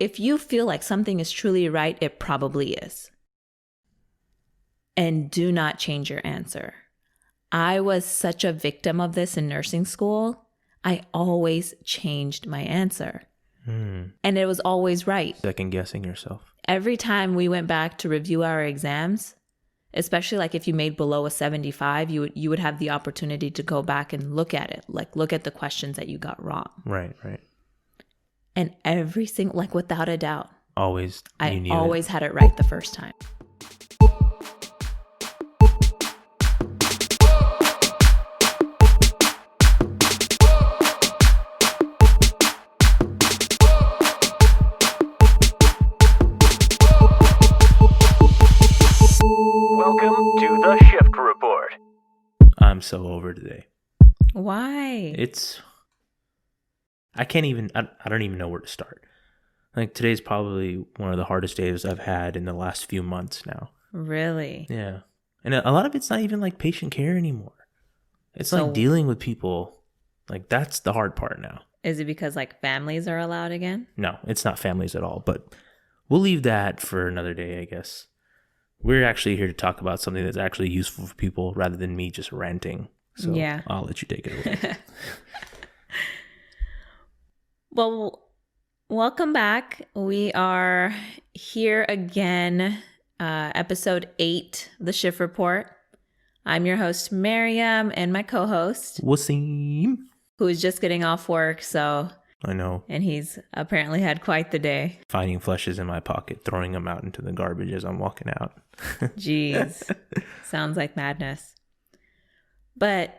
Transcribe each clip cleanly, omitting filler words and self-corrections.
if you feel like something is truly right, it probably is. And do not change your answer. I was such a victim of this in nursing school. I always changed my answer. And it was always right. Second guessing yourself. Every time we went back to review our exams, especially like if you made below a 75, you would have the opportunity to go back and look at it, like look at the questions that you got wrong. Right. And every single, like without a doubt, I always had it right the first time. Welcome to the Shift Report. I'm so over today. Why? I don't even know where to start. Like today's probably one of the hardest days I've had in the last few months now. Really? Yeah. And a lot of it's not even like patient care anymore. It's like dealing with people. Like that's the hard part now. Is it because like families are allowed again? No, it's not families at all, but we'll leave that for another day, I guess. We're actually here to talk about something that's actually useful for people rather than me just ranting. So yeah. I'll let you take it away. Well, welcome back. We are here again, episode 8, The Shift Report. I'm your host, Miriam, and my co-host, Wasim, who is just getting off work, so... I know. And he's apparently had quite the day. Finding flushes in my pocket, throwing them out into the garbage as I'm walking out. Jeez. Sounds like madness. But,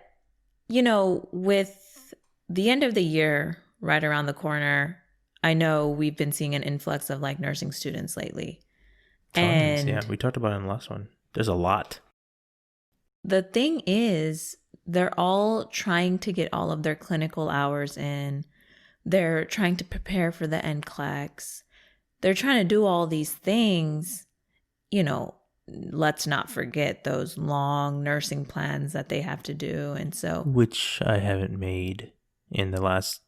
you know, with the end of the year right around the corner, I know we've been seeing an influx of like nursing students lately. Tons, yeah, we talked about it in the last one. There's a lot. The thing is, they're all trying to get all of their clinical hours in. They're trying to prepare for the NCLEX. They're trying to do all these things. You know, let's not forget those long nursing plans that they have to do. And so, which I haven't made in the last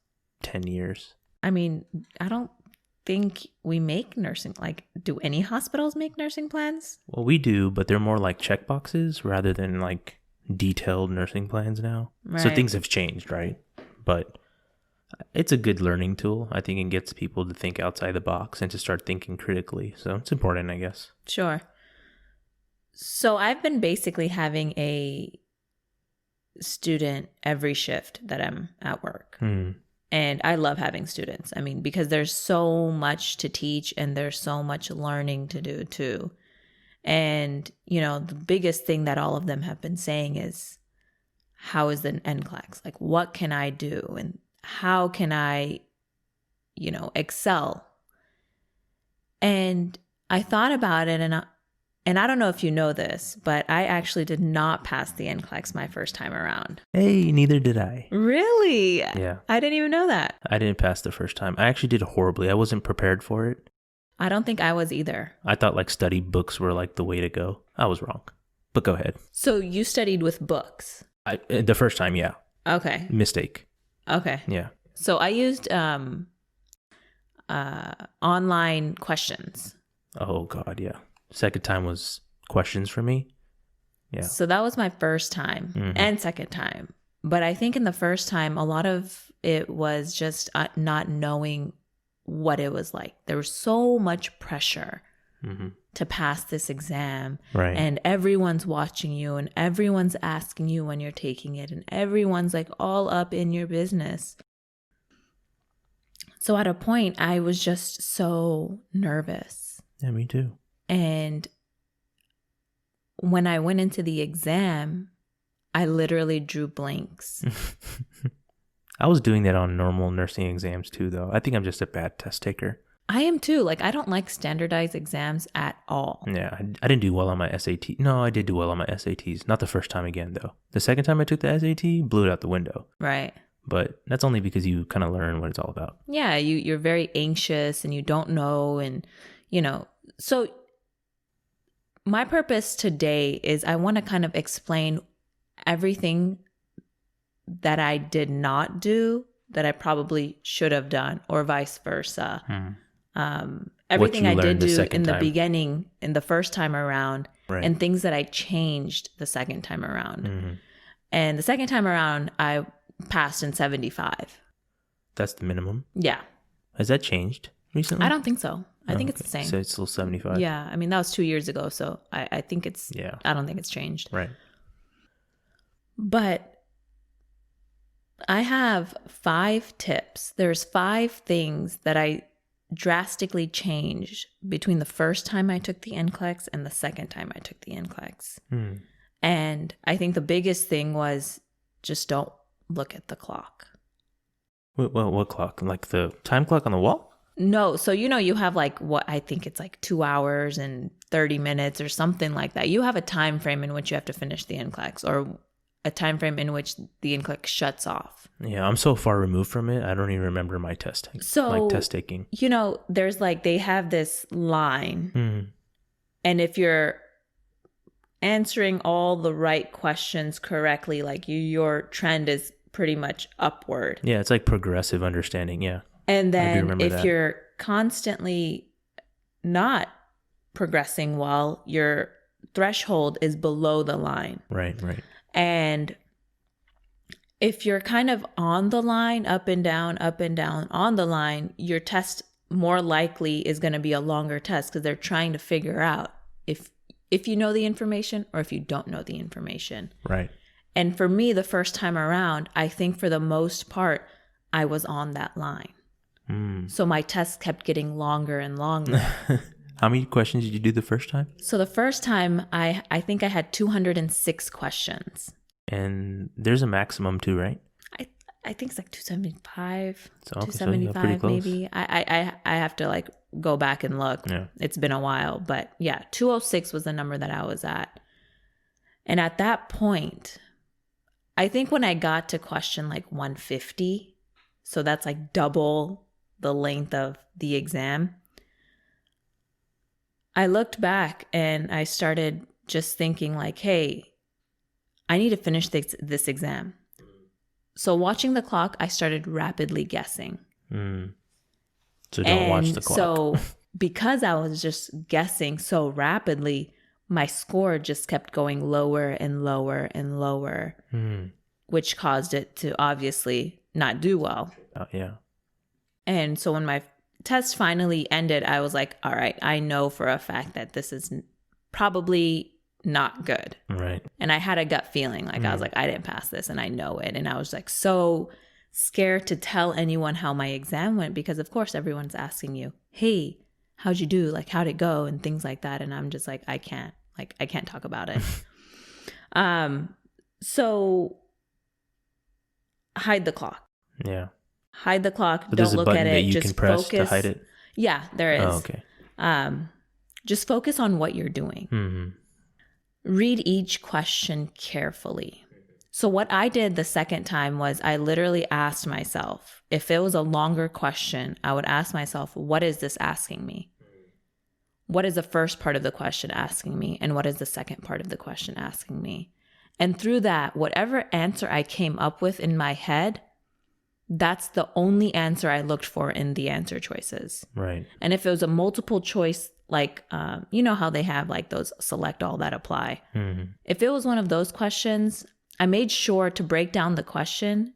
10 years. I mean, I don't think we make nursing. Like, do any hospitals make nursing plans? Well, we do, but they're more like checkboxes rather than like detailed nursing plans now. Right. So things have changed, right? But it's a good learning tool. I think it gets people to think outside the box and to start thinking critically. So it's important, I guess. Sure. So I've been basically having a student every shift that I'm at work. And I love having students. I mean, because there's so much to teach and there's so much learning to do too. And, you know, the biggest thing that all of them have been saying is, how is the NCLEX? Like, what can I do? And how can I, you know, excel? And I thought about it, and I don't know if you know this, but I actually did not pass the NCLEX my first time around. Hey, neither did I. Really? Yeah. I didn't even know that. I didn't pass the first time. I actually did horribly. I wasn't prepared for it. I don't think I was either. I thought like study books were like the way to go. I was wrong. But go ahead. So you studied with books? The first time, yeah. Okay. Mistake. Okay. Yeah. So I used online questions. Oh, God, yeah. Second time was questions for me. Yeah. So that was my first time and second time. But I think in the first time, a lot of it was just not knowing what it was like. There was so much pressure to pass this exam. Right. And everyone's watching you and everyone's asking you when you're taking it. And everyone's like all up in your business. So at a point, I was just so nervous. Yeah, me too. And when I went into the exam, I literally drew blanks. I was doing that on normal nursing exams too, though. I think I'm just a bad test taker. I am too. Like, I don't like standardized exams at all. Yeah, I didn't do well on my SAT. No, I did do well on my SATs. Not the first time again, though. The second time I took the SAT, blew it out the window. Right. But that's only because you kind of learn what it's all about. Yeah, you're very anxious and you don't know. And, you know, so my purpose today is I want to kind of explain everything that I did not do that I probably should have done, or vice versa. Everything I did do in the time. beginning, in the first time around, Right. and things that I changed the second time around. Mm-hmm. And the second time around, I passed in 75. That's the minimum. Yeah. Has that changed recently? I don't think so. I think it's the same. So it's still 75. Yeah. I mean, that was 2 years ago. So I think it's, Yeah. I don't think it's changed. Right. But I have 5 tips. There's 5 things that I drastically changed between the first time I took the NCLEX and the second time I took the NCLEX. And I think the biggest thing was just don't look at the clock. What clock? Like the time clock on the wall? No. So, you have like what I think it's like 2 hours and 30 minutes or something like that. You have a time frame in which you have to finish the NCLEX, or a time frame in which the NCLEX shuts off. Yeah, I'm so far removed from it. I don't even remember my test taking. There's like, they have this line. And if you're answering all the right questions correctly, like your trend is pretty much upward. Yeah, it's like progressive understanding. Yeah. And then if you're constantly not progressing well, your threshold is below the line. Right. And if you're kind of on the line, up and down on the line, your test more likely is going to be a longer test, because they're trying to figure out if you know the information or if you don't know the information. Right. And for me, the first time around, I think for the most part, I was on that line. So my test kept getting longer and longer. How many questions did you do the first time? So the first time, I think I had 206 questions. And there's a maximum too, right? I think it's like 275, so, okay, 275 so maybe. I have to like go back and look. Yeah. It's been a while. But yeah, 206 was the number that I was at. And at that point, I think when I got to question like 150, so that's like double the length of the exam, I looked back and I started just thinking like, hey, I need to finish this exam. So watching the clock, I started rapidly guessing. So don't watch the clock. So because I was just guessing so rapidly, my score just kept going lower and lower and lower, which caused it to obviously not do well. Yeah. And so when my test finally ended, I was like, all right, I know for a fact that this is probably not good. Right. And I had a gut feeling, like I was like, I didn't pass this and I know it. And I was like so scared to tell anyone how my exam went, because of course everyone's asking you, hey, how'd you do? Like, how'd it go? And things like that. And I'm just like, I can't talk about it. So hide the clock. Yeah. Hide the clock. But don't look at it. That you just can press focus. to hide it? Yeah, there is. Oh, okay. Just focus on what you're doing. Read each question carefully. So what I did the second time was I literally asked myself, if it was a longer question, I would ask myself, what is this asking me? What is the first part of the question asking me? And what is the second part of the question asking me? And through that, whatever answer I came up with in my head, that's the only answer I looked for in the answer choices. Right. And if it was a multiple choice, like, you know how they have like those select all that apply. If it was one of those questions, I made sure to break down the question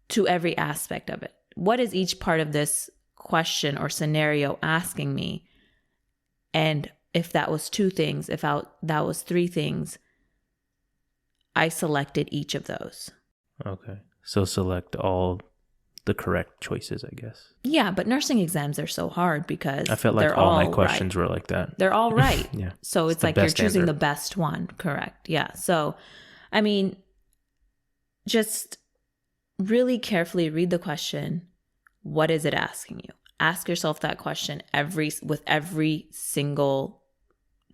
to every aspect of it. What is each part of this question or scenario asking me? And if that was 2 things, if that was 3 things, I selected each of those. Okay. So select all the correct choices, I guess. Yeah, but nursing exams are so hard because I felt like all my questions were like that. They're all right. Yeah. So it's like you're choosing the best one. Correct. Yeah. So, I mean, just really carefully read the question. What is it asking you? Ask yourself that question with every single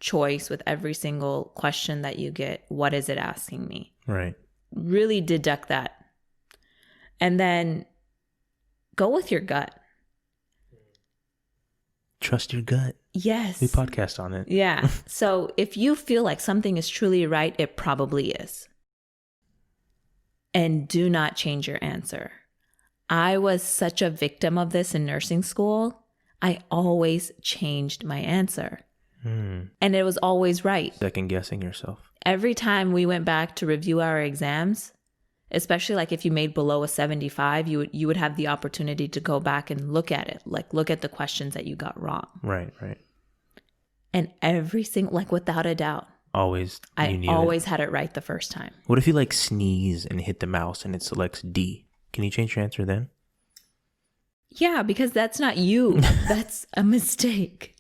choice, with every single question that you get. What is it asking me? Right. Really deduct that. And then go with your gut. Trust your gut. Yes. We podcast on it. Yeah. So if you feel like something is truly right, it probably is. And do not change your answer. I was such a victim of this in nursing school. I always changed my answer. And it was always right. Second guessing yourself. Every time we went back to review our exams, especially like if you made below a 75, you would have the opportunity to go back and look at it, like look at the questions that you got wrong. Right. And every single, like without a doubt, I always had it right the first time. What if you like sneeze and hit the mouse and it selects D? Can you change your answer then? Yeah, because that's not you. That's a mistake.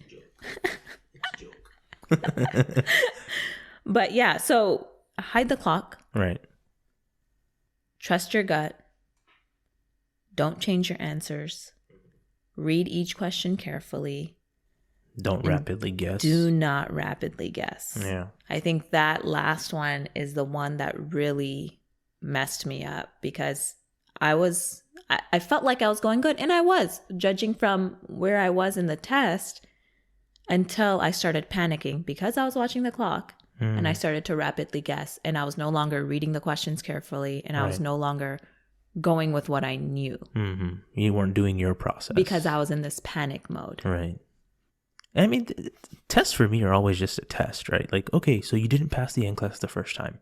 But yeah, so hide the clock. Right. Trust your gut. Don't change your answers. Read each question carefully. Don't rapidly guess. Do not rapidly guess. Yeah. I think that last one is the one that really messed me up because I felt like I was going good, and I was, judging from where I was in the test, until I started panicking because I was watching the clock and I started to rapidly guess, and I was no longer reading the questions carefully, and I was no longer going with what I knew. Mm-hmm. You weren't doing your process. Because I was in this panic mode. Right. I mean, tests for me are always just a test, right? Like, okay, so you didn't pass the NCLEX the first time.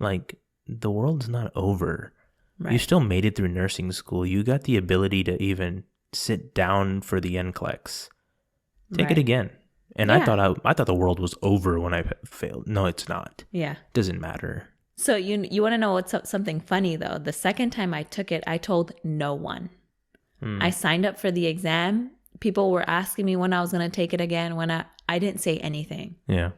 Like, the world's not over. Right. You still made it through nursing school. You got the ability to even sit down for the NCLEX. Take it again. And I thought the world was over when I failed. No, it's not. Yeah. Doesn't matter. So you want to know what's something funny though? The second time I took it, I told no one. I signed up for the exam. People were asking me when I was going to take it again. When I didn't say anything. Yeah.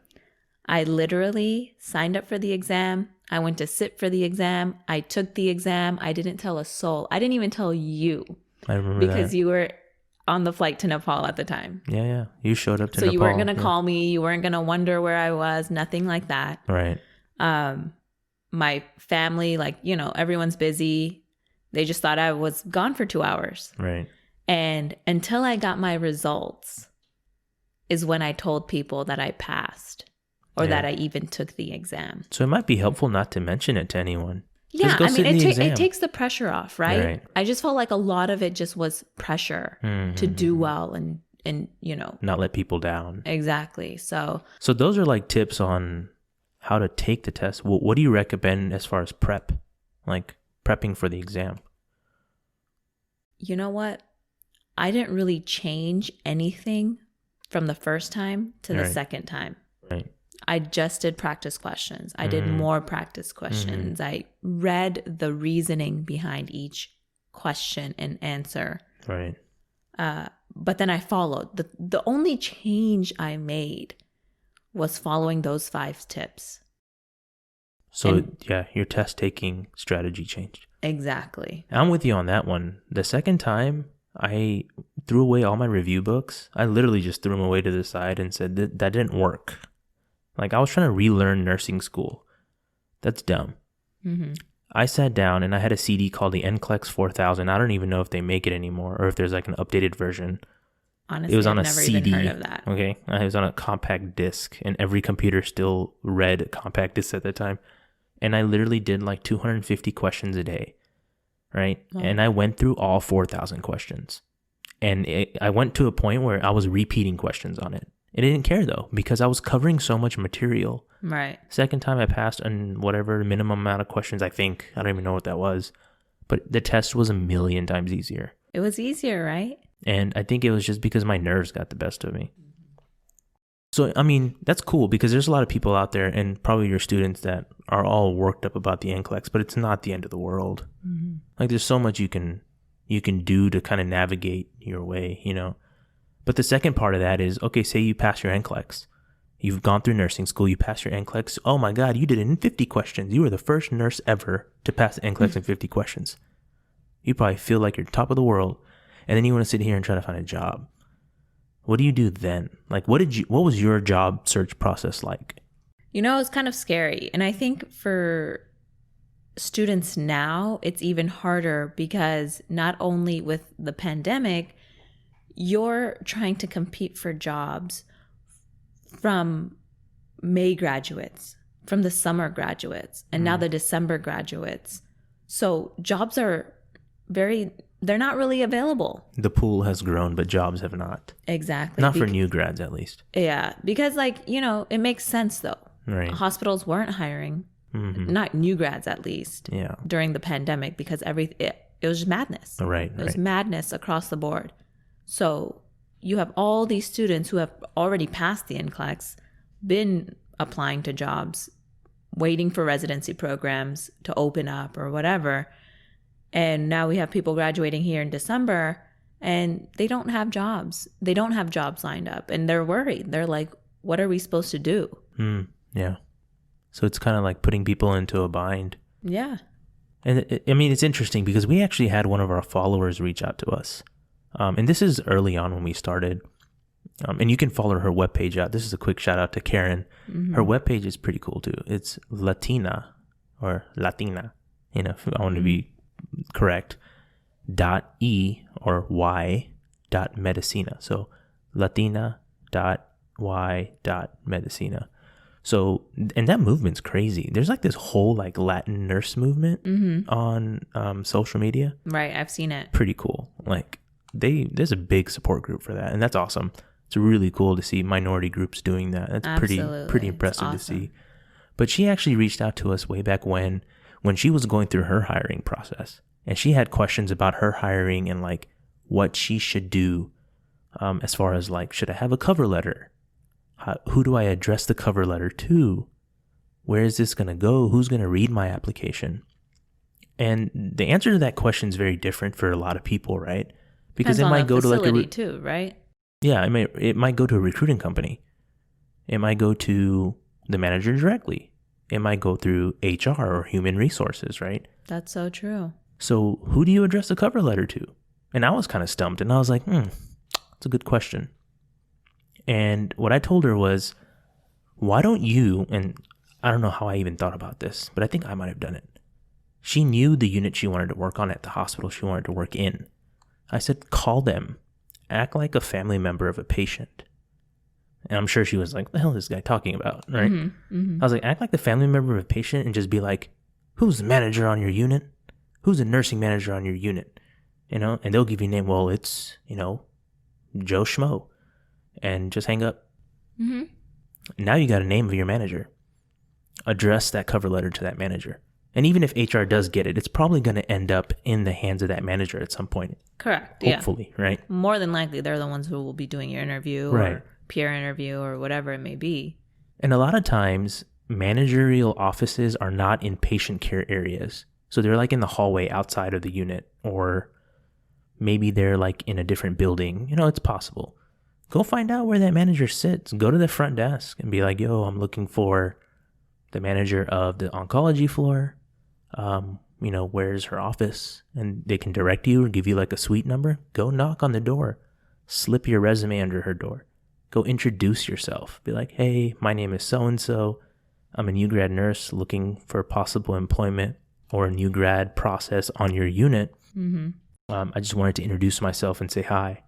I literally signed up for the exam. I went to sit for the exam. I took the exam. I didn't tell a soul. I didn't even tell you. I remember because you were on the flight to Nepal at the time. Yeah. You showed up to Nepal. So you weren't going to call me. You weren't going to wonder where I was. Nothing like that. Right. My family, like, everyone's busy. They just thought I was gone for 2 hours. Right. And until I got my results is when I told people that I passed or that I even took the exam. So it might be helpful not to mention it to anyone. Yeah, I mean, it takes the pressure off, right? I just felt like a lot of it just was pressure to do well and not let people down. Exactly. So those are like tips on how to take the test. What do you recommend as far as prep, like prepping for the exam? You know what? I didn't really change anything from the first time to the second time. Right. I just did practice questions. I did more practice questions. I read the reasoning behind each question and answer. Right. But then I followed. The only change I made was following those 5 tips. So, your test-taking strategy changed. Exactly. I'm with you on that one. The second time, I threw away all my review books. I literally just threw them away to the side and said that didn't work. Like, I was trying to relearn nursing school. That's dumb. Mm-hmm. I sat down and I had a CD called the NCLEX 4000. I don't even know if they make it anymore or if there's like an updated version. Honestly, it was on I've a never CD. even heard of that. Okay. It was on a compact disc, and every computer still read compact discs at the time. And I literally did like 250 questions a day. Right. Oh. And I went through all 4,000 questions. And I went to a point where I was repeating questions on it. And I didn't care though, because I was covering so much material. Right. Second time I passed on whatever minimum amount of questions, I think. I don't even know what that was. But the test was 1,000,000 times easier. It was easier, right? And I think it was just because my nerves got the best of me. So, I mean, that's cool because there's a lot of people out there and probably your students that are all worked up about the NCLEX, but it's not the end of the world. Mm-hmm. Like there's so much you can do to kind of navigate your way, But the second part of that is, okay, say you pass your NCLEX. You've gone through nursing school, you pass your NCLEX. Oh my God, you did it in 50 questions. You were the first nurse ever to pass the NCLEX in 50 questions. You probably feel like you're top of the world. And then you want to sit here and try to find a job. What do you do then? Like, what was your job search process like? It's kind of scary. And I think for students now, it's even harder because not only with the pandemic, you're trying to compete for jobs from May graduates, from the summer graduates, and now the December graduates. So jobs are very they're not really available. The pool has grown, but jobs have not. Exactly. Not for new grads, at least. Yeah, because it makes sense though. Right. Hospitals weren't hiring, not new grads at least, during the pandemic because it was just madness. Right. It was madness across the board. So you have all these students who have already passed the NCLEX, been applying to jobs, waiting for residency programs to open up or whatever. And now we have people graduating here in December and they don't have jobs. They don't have jobs lined up and they're worried. They're like, what are we supposed to do? Yeah. So it's kind of like putting people into a bind. Yeah. And it's interesting because we actually had one of our followers reach out to us. And this is early on when we started. And you can follow her webpage out. This is a quick shout out to Karen. Her webpage is pretty cool too. It's Latina, if I want to be correct, .e or y .medicina. So latina.y.medicina. So, and that movement's crazy. There's like this whole like Latin nurse movement on social media. Right, I've seen it. Pretty cool. Like there's a big support group for that, and that's awesome. It's really cool to see minority groups doing that. That's pretty impressive to see. But she actually reached out to us way back when she was going through her hiring process, and she had questions about her hiring and like what she should do, as far as like, should I have a cover letter? Who do I address the cover letter to? Where is this going to go? Who's going to read my application? And the answer to that question is very different for a lot of people, right? Because it might go to like a too, right? Yeah, it might go to a recruiting company. It might go to the manager directly. It might go through HR or human resources, right? That's so true. So who do you address the cover letter to? And I was kind of stumped, and I was like, that's a good question. And what I told her was, why don't you, and I don't know how I even thought about this, but I think I might have done it. She knew the unit she wanted to work on at the hospital she wanted to work in. I said, call them. Act like a family member of a patient. And I'm sure she was like, what the hell is this guy talking about, right? I was like, act like the family member of a patient and just be like, who's the manager on your unit? Who's the nursing manager on your unit? And they'll give you a name. Well, it's, Joe Schmo. And just hang up. Now you got a name of your manager. Address that cover letter to that manager. And even if HR does get it, it's probably going to end up in the hands of that manager at some point. Correct. Hopefully, right? More than likely, they're the ones who will be doing your interview or peer interview or whatever it may be. And a lot of times, managerial offices are not in patient care areas. So they're like in the hallway outside of the unit, or maybe they're like in a different building. It's possible. Go find out where that manager sits. Go to the front desk and be like, yo, I'm looking for the manager of the oncology floor. Where's her office? And they can direct you or give you like a suite number. Go knock on the door. Slip your resume under her door. Go introduce yourself. Be like, hey, my name is so-and-so. I'm a new grad nurse looking for possible employment or a new grad process on your unit. I just wanted to introduce myself and say hi.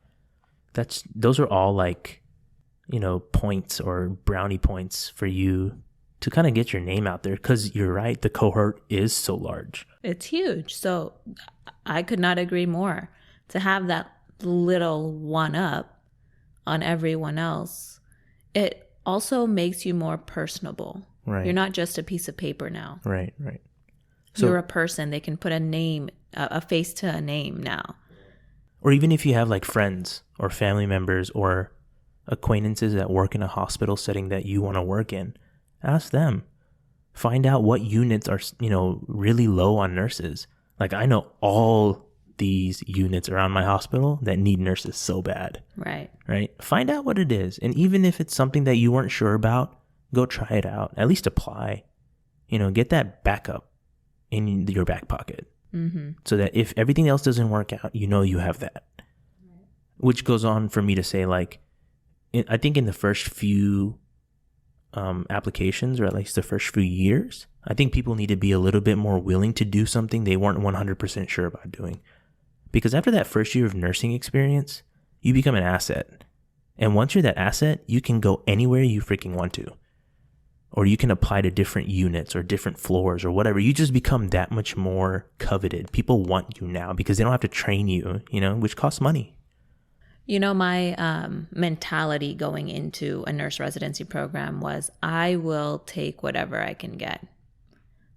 Those are all like, points or brownie points for you to kind of get your name out there, because you're right, the cohort is so large. It's huge. So I could not agree more. To have that little one up on everyone else, it also makes you more personable. Right. You're not just a piece of paper now. Right. So, you're a person. They can put a name, a face to a name now. Or even if you have like friends or family members or acquaintances that work in a hospital setting that you want to work in, ask them. Find out what units are, really low on nurses. Like, I know all these units around my hospital that need nurses so bad. Right. Find out what it is. And even if it's something that you weren't sure about, go try it out. At least apply. Get that backup in your back pocket. So that if everything else doesn't work out, you have that. Which goes on for me to say, like, I think in the first few applications, or at least the first few years, I think people need to be a little bit more willing to do something they weren't 100% sure about doing. Because after that first year of nursing experience, you become an asset. And once you're that asset, you can go anywhere you freaking want to. or you can apply to different units or different floors or whatever. You just become that much more coveted. People want you now because they don't have to train you, which costs money. My mentality going into a nurse residency program was I will take whatever I can get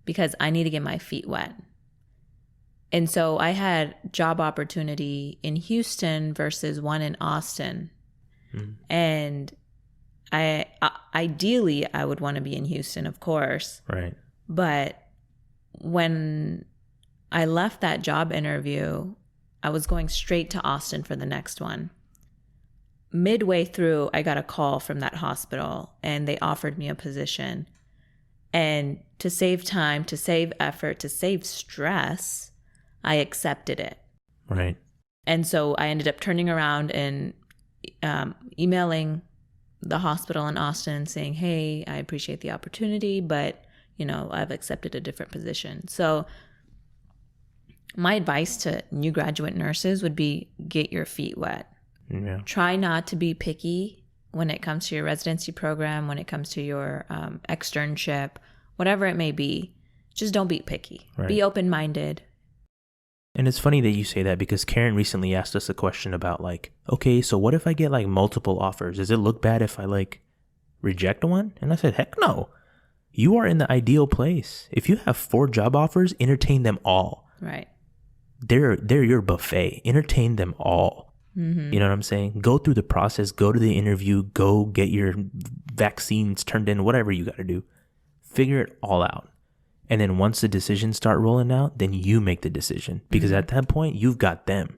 because I need to get my feet wet. And so I had job opportunity in Houston versus one in Austin. And ideally, I would want to be in Houston, of course. Right. But when I left that job interview, I was going straight to Austin for the next one. Midway through, I got a call from that hospital and they offered me a position. And to save time, to save effort, to save stress, I accepted it. Right. And so I ended up turning around and emailing the hospital in Austin saying, hey, I appreciate the opportunity, but, I've accepted a different position. So my advice to new graduate nurses would be get your feet wet. Yeah. Try not to be picky when it comes to your residency program, when it comes to your externship, whatever it may be. Just don't be picky. Right. Be open-minded. And it's funny that you say that because Karen recently asked us a question about okay, so what if I get multiple offers? Does it look bad if I reject one? And I said, heck no. You are in the ideal place. If you have 4 job offers, entertain them all. Right. They're your buffet. Entertain them all. Mm-hmm. You know what I'm saying? Go through the process. Go to the interview. Go get your vaccines turned in. Whatever you got to do. Figure it all out. And then once the decisions start rolling out, then you make the decision. Because at that point, you've got them.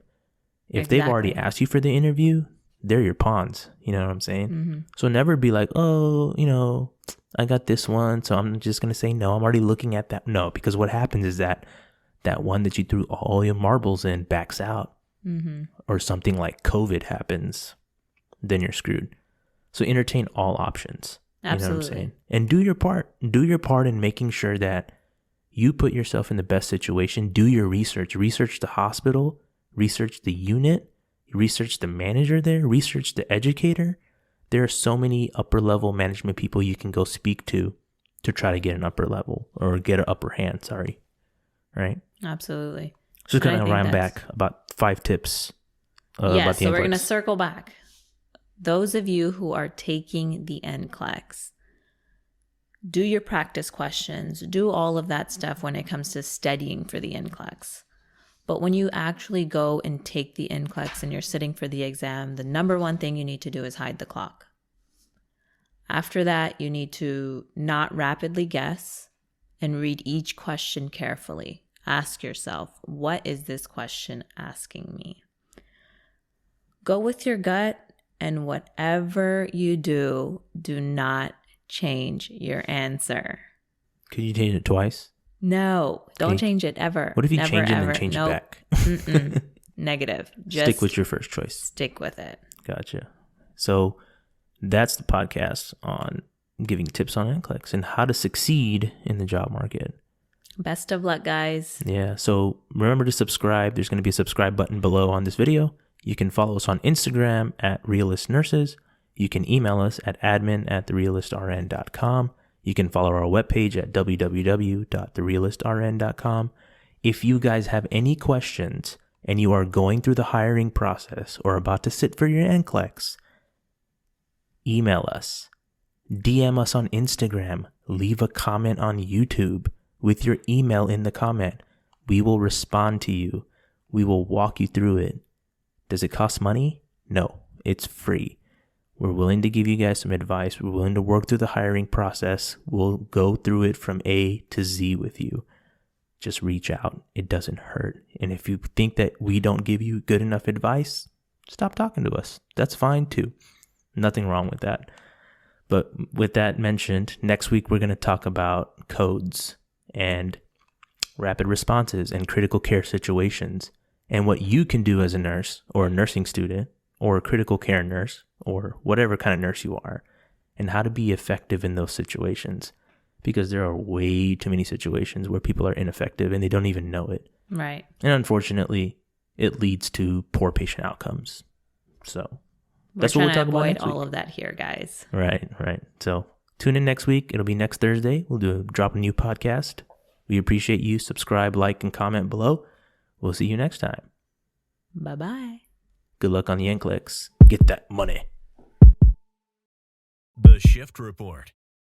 If they've already asked you for the interview, they're your pawns. You know what I'm saying? Mm-hmm. So never be like, oh, I got this one, so I'm just going to say no. I'm already looking at that. No, because what happens is that one that you threw all your marbles in backs out. Mm-hmm. Or something like COVID happens, then you're screwed. So entertain all options. Absolutely. You know what I'm saying? And do your part. Do your part in making sure that you put yourself in the best situation. Do your research. Research the hospital. Research the unit. Research the manager there. Research the educator. There are so many upper level management people you can go speak to try to get an upper level or get an upper hand. Sorry. Right? Absolutely. So just going to rhyme back about 5 tips about the NCLEX. So we're going to circle back. Those of you who are taking the NCLEX, do your practice questions, do all of that stuff when it comes to studying for the NCLEX. But when you actually go and take the NCLEX and you're sitting for the exam, the number one thing you need to do is hide the clock. After that, you need to not rapidly guess and read each question carefully. Ask yourself, what is this question asking me? Go with your gut, and whatever you do, do not change your answer. Could you change it twice? No, don't change it ever. What if you Never, change it and ever. then change Nope. it back? Negative. Just stick with your first choice. Stick with it. Gotcha. So that's the podcast on giving tips on NCLEX and how to succeed in the job market. Best of luck, guys. Yeah. So remember to subscribe. There's going to be a subscribe button below on this video. You can follow us on Instagram at Realist Nurses. You can email us at admin@therealistrn.com. You can follow our webpage at www.therealistrn.com. If you guys have any questions and you are going through the hiring process or about to sit for your NCLEX, email us, DM us on Instagram, leave a comment on YouTube with your email in the comment. We will respond to you. We will walk you through it. Does it cost money? No, it's free. We're willing to give you guys some advice. We're willing to work through the hiring process. We'll go through it from A to Z with you. Just reach out. It doesn't hurt. And if you think that we don't give you good enough advice, stop talking to us. That's fine too. Nothing wrong with that. But with that mentioned, next week we're going to talk about codes and rapid responses and critical care situations and what you can do as a nurse or a nursing student or a critical care nurse or whatever kind of nurse you are, and how to be effective in those situations, because there are way too many situations where people are ineffective and they don't even know it. Right. And unfortunately, it leads to poor patient outcomes. So that's what we'll talk about next week. All of that here, guys. Right. So Tune in next week. It'll be next Thursday. We'll drop a new podcast. We appreciate you. Subscribe, like, and comment below. We'll see you next time. Bye-bye. Good luck on the NCLEX. Get that money. The Shift Report.